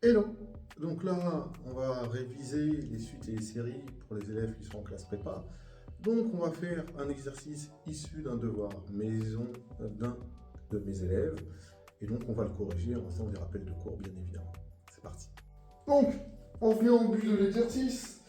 Hello! Donc là, on va réviser les suites et les séries pour les élèves qui sont en classe prépa. Donc on va faire un exercice issu d'un devoir maison d'un de mes élèves. Et donc on va le corriger en faisant des rappels de cours, bien évidemment. C'est parti. Donc, on vient au but de l'exercice.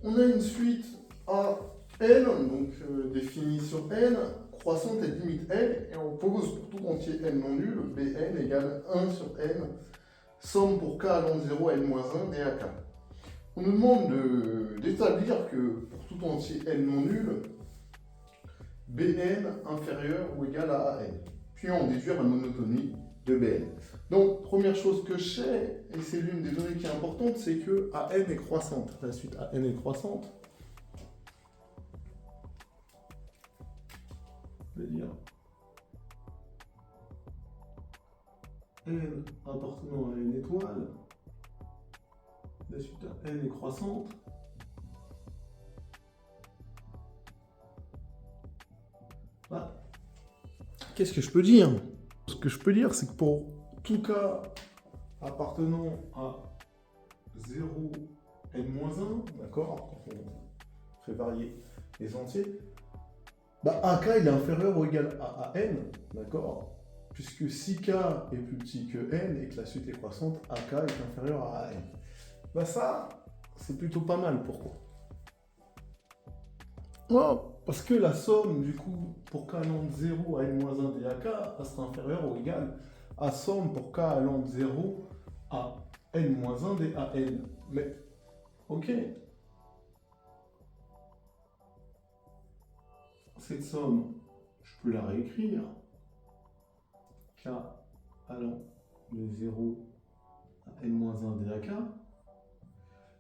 On a une suite à n, donc définie sur n, croissante et limite n, et on pose pour tout entier n non nul, bn égale 1 sur n, somme pour k allant de 0 à n-1 dak. On nous demande d'établir que pour tout entier n non nul, bn inférieur ou égal à an. Puis on déduire la monotonie de bn. Donc, première chose que je sais, et c'est l'une des données qui est importante, c'est que an est croissante. La suite an est croissante. Je vais dire n appartenant à une étoile. La suite n est croissante. Bah, qu'est-ce que je peux dire? Ce que je peux dire, c'est que pour tout cas appartenant à 0 n-1, d'accord, quand on fait varier les entiers, bah AK il est inférieur ou égal à AN, d'accord, puisque si K est plus petit que N et que la suite est croissante, AK est inférieur à AN. Bah ça, c'est plutôt pas mal. Pourquoi? Oh, parce que la somme, du coup, pour K allant de 0 à n-1 dak, elle sera inférieure ou égale à somme pour K allant de 0 à n-1 dan. Mais, ok, cette somme, je peux la réécrire. K allant de 0 à n-1 dak.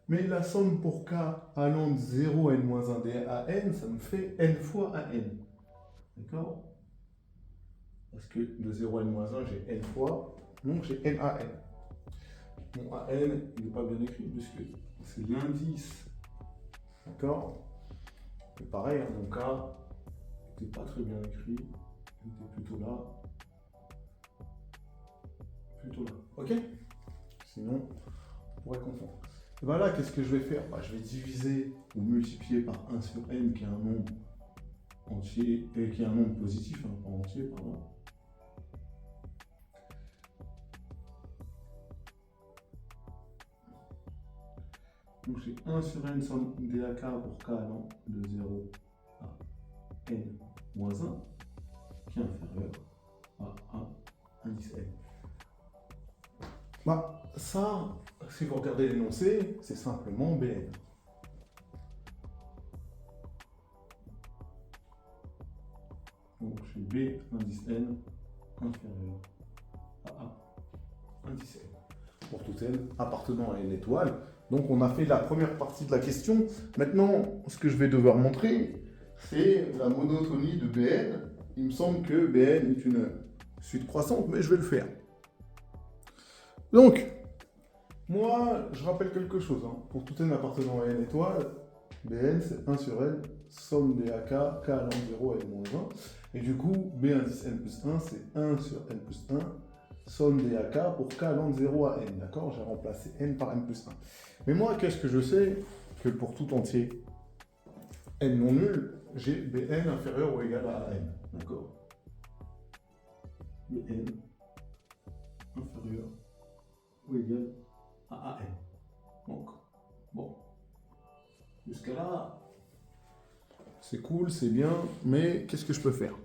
Mais la somme pour K allant de 0 à n-1 dan, ça me fait n fois an. D'accord? Parce que de 0 à n-1, j'ai n fois, donc j'ai NaN. Mon AN, il n'est pas bien écrit, puisque c'est l'indice. D'accord? Et pareil, mon K n'était pas très bien écrit, il était plutôt là. Plutôt là. Ok? Sinon, on pourrait confondre. Et bien là, qu'est-ce que je vais faire? Je vais diviser ou multiplier par 1 sur n, qui est un nombre entier, et qui est un nombre positif, pas entier, pardon. Donc j'ai 1 sur n somme dak pour k allant de 0 à n-1, qui est inférieur à indice n. Bah, ça, si vous regardez l'énoncé, c'est simplement bn. Donc j'ai b indice n inférieur à a indice n. Pour tout n appartenant à une étoile. Donc on a fait la première partie de la question. Maintenant, ce que je vais devoir montrer, c'est la monotonie de bn. Il me semble que bn est une suite croissante, mais je vais le faire. Donc, moi, je rappelle quelque chose. Pour tout n appartenant à une étoile, bn c'est 1 sur n, somme des ak, k allant de 0 à n-1. Et du coup, b indice n plus 1, c'est 1 sur n plus 1, somme des AK pour k allant de 0 à n, d'accord? J'ai remplacé n par n plus 1. Mais moi, qu'est-ce que je sais? Que pour tout entier n non nul, j'ai bn inférieur ou égal à n, d'accord? Bn inférieur ou égal à an. Donc, bon, jusqu'à là, c'est cool, c'est bien, mais qu'est-ce que je peux faire?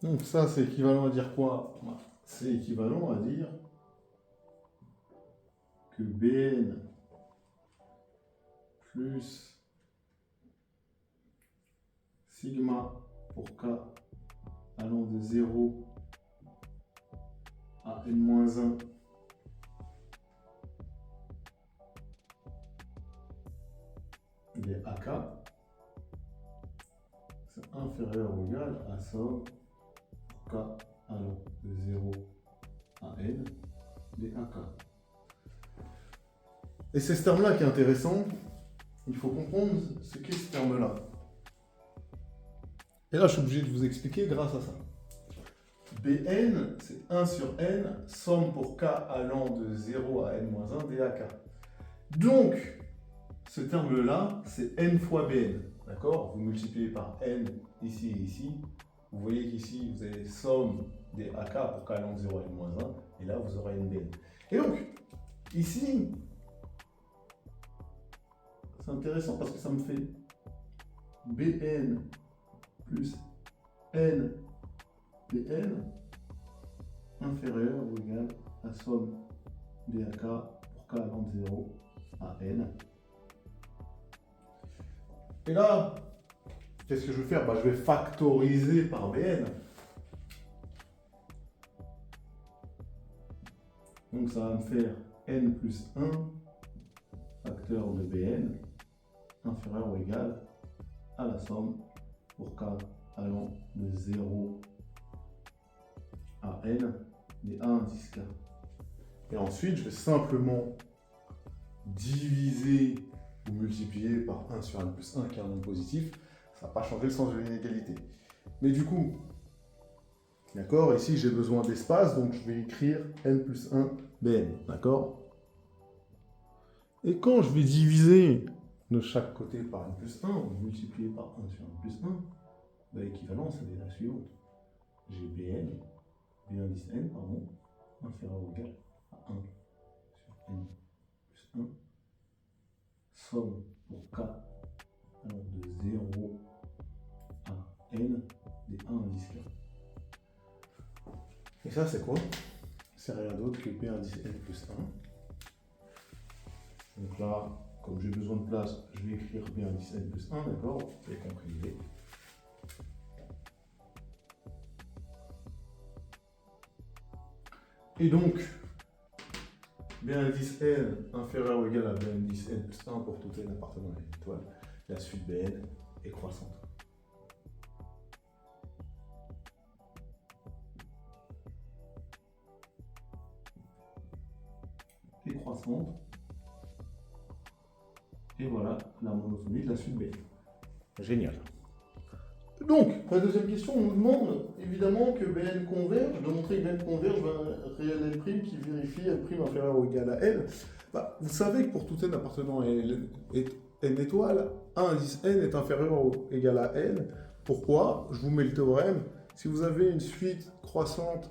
Donc ça, c'est équivalent à dire quoi? C'est équivalent à dire que Bn plus sigma pour k allant de 0 à n-1 des ak, c'est inférieur ou égal à somme pour k allant de 0 à n des ak. Et c'est ce terme-là qui est intéressant. Il faut comprendre ce qu'est ce terme-là. Et là, je suis obligé de vous expliquer grâce à ça. Bn, c'est 1 sur n, somme pour k allant de 0 à n-1 dak. Donc, ce terme-là, c'est n fois Bn. D'accord? Vous multipliez par n ici et ici. Vous voyez qu'ici, vous avez somme des AK pour k allant de 0 à n-1. Et là, vous aurez nBn. Et donc, ici, c'est intéressant parce que ça me fait Bn plus n Bn inférieur ou égal à somme des AK pour k allant de 0 à n. Et là, qu'est-ce que je vais faire? Je vais factoriser par Bn. Donc ça va me faire n plus 1 facteur de Bn inférieur ou égal à la somme pour k allant de 0 à n des A indice k. Et ensuite, je vais simplement diviser ou multiplier par 1 sur n plus 1 qui est un nombre positif. Ça n'a pas changé le sens de l'inégalité. Mais du coup, d'accord, ici j'ai besoin d'espace, donc je vais écrire n plus 1 Bn, d'accord? Et quand je vais diviser de chaque côté par n plus 1, ou multiplier par 1 sur n plus 1, l'équivalence est la suivante. J'ai Bn, B indice n, pardon, inférieur ou égal à 1 sur n plus 1, somme pour k allant de 0 à n des 1 indice k. Et ça, c'est quoi? C'est rien d'autre que B indice n plus 1. Donc là, comme j'ai besoin de place, je vais écrire B indice n plus 1, d'accord? Vous avez compris l'idée. Et donc, B indice n inférieur ou égal à B indice n plus 1 pour tout n appartenant à une étoile. La suite Bn est croissante. Et croissante. Et voilà la monotonie de la suite Bn. Génial. Donc, la deuxième question, on nous demande évidemment que Bn converge, de montrer que Bn converge vers un réel L' qui vérifie L' inférieur ou égal à L. Vous savez que pour tout n appartenant à n étoile, 1 indice n est inférieur ou égal à n. Pourquoi? Je vous mets le théorème. Si vous avez une suite croissante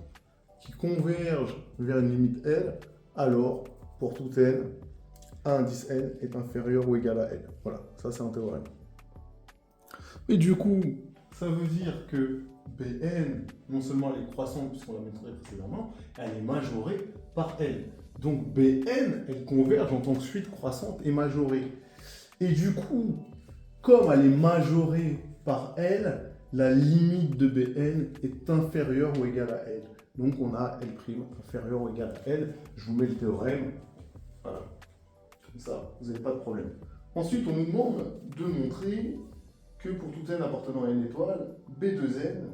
qui converge vers une limite L, alors pour tout n, 1 indice n est inférieur ou égal à n. Voilà, ça c'est un théorème. Et du coup, ça veut dire que Bn, non seulement elle est croissante puisqu'on l'a montré précédemment, elle est majorée par L. Donc Bn, elle converge en tant que suite croissante et majorée. Et du coup, comme elle est majorée par L, la limite de Bn est inférieure ou égale à L. Donc on a L' inférieur ou égal à L. Je vous mets le théorème. Voilà. Comme ça, vous n'avez pas de problème. Ensuite, on nous demande de montrer que pour tout n appartenant à une étoile, B2n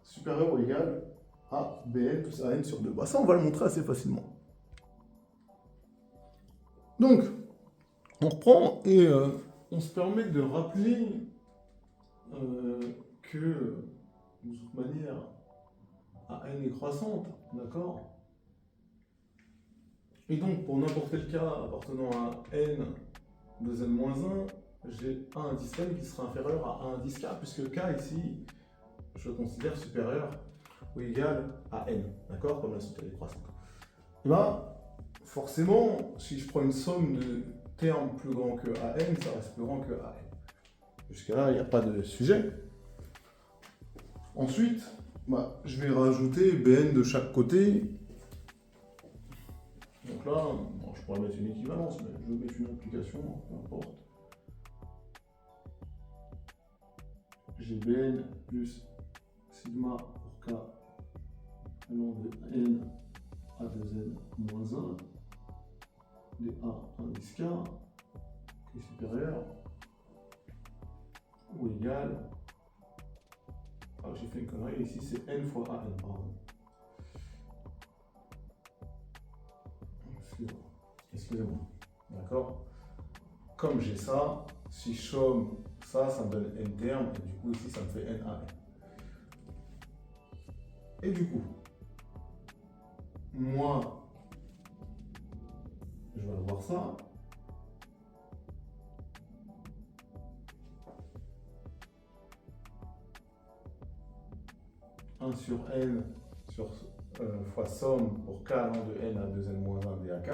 supérieur ou égal à Bn plus An sur 2. Ça, on va le montrer assez facilement. Donc, on reprend et on se permet de rappeler que, de toute manière, An est croissante, d'accord? Et donc, pour n'importe quel cas appartenant à n de n-1, j'ai un indice n qui sera inférieur à un indice k, puisque k ici, je le considère supérieur ou égal à n, d'accord? Comme la suite est croissante. Et bien, forcément, si je prends une somme de termes plus grands que an, ça reste plus grand que an. Jusqu'à là, il n'y a pas de sujet. Ensuite, je vais rajouter Bn de chaque côté. Donc là, je pourrais mettre une équivalence, mais je vais mettre une application, peu importe. J'ai Bn plus sigma pour k allant de n à 2n moins 1 de a indice k qui est supérieur ou égal. J'ai fait une connerie, ici c'est n fois an, pardon. Excusez-moi. D'accord? Comme j'ai ça, si je somme ça, ça me donne n termes, et du coup ici ça me fait n à n. Et du coup, moi, je vais avoir ça. Un sur n sur, fois somme pour k allant de n à 2n moins 1 dak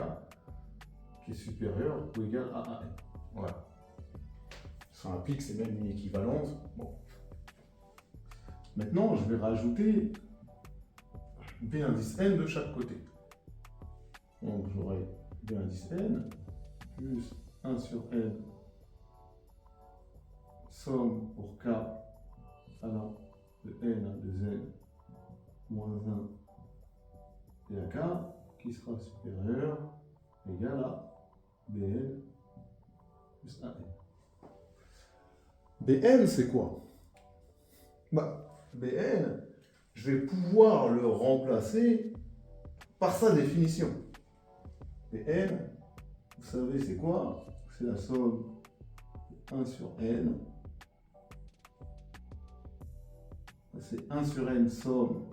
qui est supérieur ou égal à 1n. Voilà. Ça implique c'est même une équivalence. Bon. Maintenant, je vais rajouter b indice n de chaque côté. Donc j'aurai b indice n plus 1 sur n somme pour k allant de n à 2n moins 1 dak qui sera supérieur égal à bn plus 1n. Bn c'est quoi? Bn, je vais pouvoir le remplacer par sa définition. Bn, vous savez c'est quoi? C'est la somme de 1 sur n. C'est 1 sur n somme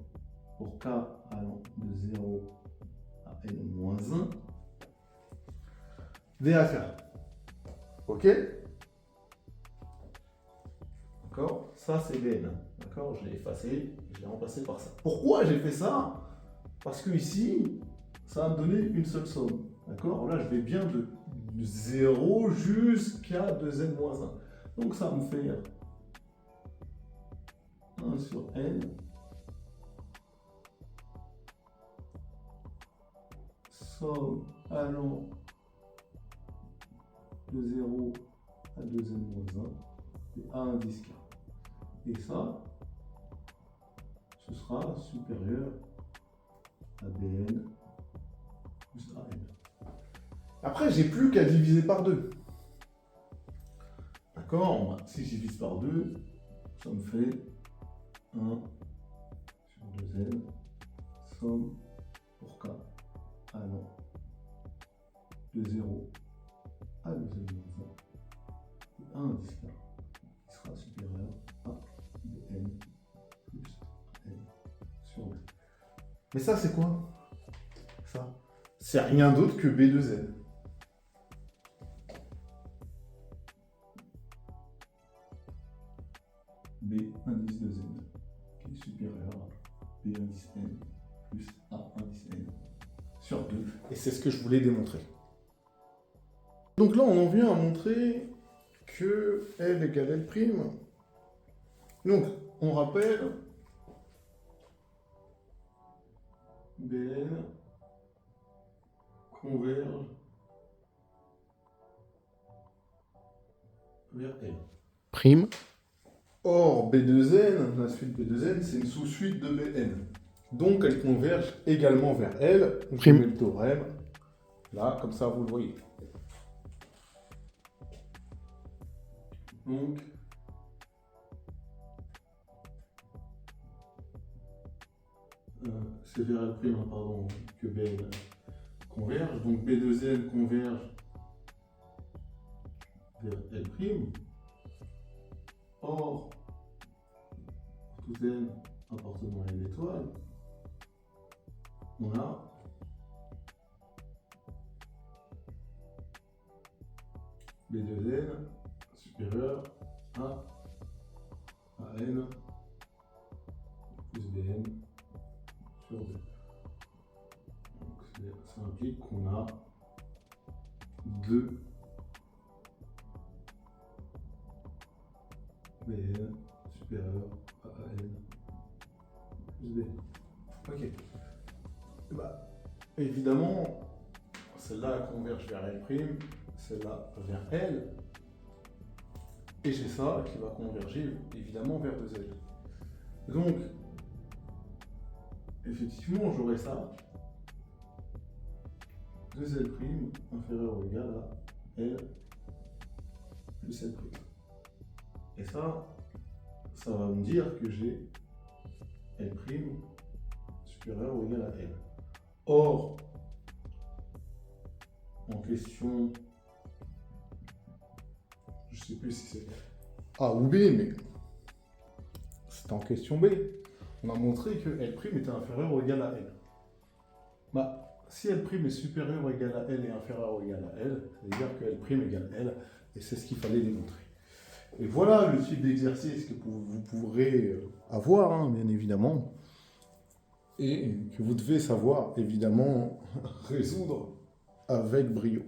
pour k allant de 0 à n moins 1 dak. Ok? D'accord? Ça c'est Bn. D'accord? Je l'ai effacé, je l'ai remplacé par ça. Pourquoi j'ai fait ça? Parce que ici, ça va me donner une seule somme. D'accord? Là, je vais bien de 0 jusqu'à 2n moins 1. Donc ça va me faire 1 sur n somme allant de 0 à 2n moins 1 et à indice k. Et ça, ce sera supérieur à bn plus an. Après, j'ai plus qu'à diviser par 2. D'accord? Si je divise par 2, ça me fait 1 sur 2n somme pour k allant de 0 à 2n moins 1 et à indice k qui sera supérieur à bn plus n sur 2. Mais ça, c'est quoi? Ça, c'est rien d'autre que b de z. B indice de z qui est supérieur à b indice n plus a indice n sur 2. Et c'est ce que je voulais démontrer. Donc là, on en vient à montrer que L égale L'. Donc, on rappelle Bn converge vers L'. Prime. Or, B2n, la suite B2n, c'est une sous-suite de Bn. Donc, elles convergent également vers L. Je mets le théorème. Là, comme ça, vous le voyez. Donc, c'est vers L', pardon, que Bn converge. Donc, B2n converge vers L'. Or, pour tout n appartenant à une étoile, on a B2n supérieur à n plus Bn sur 2. Donc ça implique qu'on a 2 Bn supérieur à n plus Bn. Ok. Évidemment, celle-là converge vers L', celle-là vers L, et j'ai ça qui va converger évidemment vers 2L. Donc, effectivement, j'aurai ça, 2L' inférieur ou égal à L plus L'. Et ça va me dire que j'ai L' supérieur ou égal à L. Or, en question, je ne sais plus si c'est A ou B, mais c'est en question B. on a montré que L' était inférieur ou égal à L. Bah, si L' est supérieur ou égal à L et inférieur ou égal à L, c'est-à-dire que L' égale L, et c'est ce qu'il fallait démontrer. Et voilà le type d'exercice que vous pourrez avoir, hein, bien évidemment, et que vous devez savoir, évidemment, résoudre avec brio.